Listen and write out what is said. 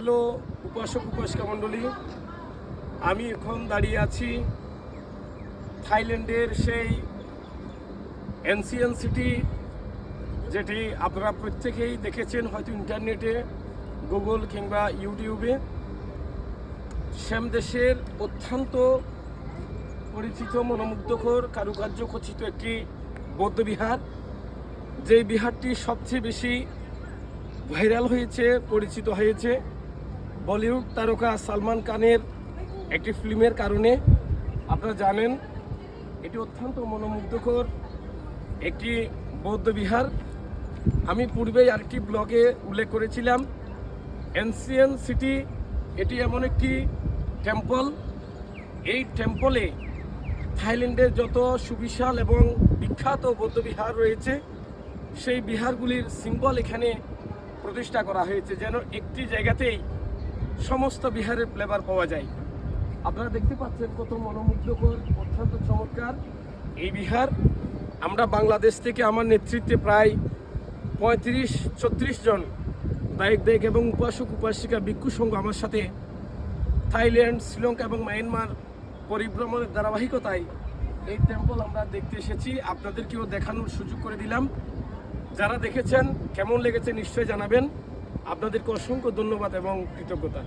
Hello উপাসক উপাসিকা মণ্ডলী, আমি এখন দাঁড়িয়ে আছি থাইল্যান্ডের সেই এনসিএন সিটি, যেটি আপনারা প্রত্যেকেই দেখেছেন হয়তো ইন্টারনেটে, গুগল কিংবা ইউটিউবে। শ্যাম দেশের অত্যন্ত পরিচিত মনোমুগ্ধকর কারুকার্য খচিত একটি বৌদ্ধবিহার, যেই বিহারটি সবচেয়ে বেশি ভাইরাল হয়েছে, পরিচিত হয়েছে বলিউড তারকা সালমান খানের একটি ফিল্মের কারণে। আপনারা জানেন এটি অত্যন্ত মনোমুগ্ধকর একটি বৌদ্ধবিহার। আমি পূর্বেই আরেকটি ব্লগে উল্লেখ করেছিলাম, এনসিএন সিটি এটি এমন একটি টেম্পল। এই টেম্পলে থাইল্যান্ডের যত সুবিশাল এবং বিখ্যাত বৌদ্ধবিহার রয়েছে, সেই বিহারগুলির সিম্বল এখানে প্রতিষ্ঠা করা হয়েছে, যেন একটি জায়গাতেই সমস্ত বিহারের ফ্লেভার পাওয়া যায়। আপনারা দেখতে পাচ্ছেন কত মনোমুগ্ধকর, অত্যন্ত চমৎকার এই বিহার। আমরা বাংলাদেশ থেকে আমার নেতৃত্বে প্রায় 35-36 জন দায়িক এবং উপাসক উপাসিকা ভিক্ষু সংঘ আমার সাথে থাইল্যান্ড, শ্রীলঙ্কা এবং মায়ানমার পরিভ্রমণের ধারাবাহিকতায় এই টেম্পল আমরা দেখতে এসেছি। আপনাদেরকেও দেখানোর সুযোগ করে দিলাম। যারা দেখেছেন কেমন লেগেছে নিশ্চয়ই জানাবেন। আপনাদেরকে অসংখ্য ধন্যবাদ এবং কৃতজ্ঞতা।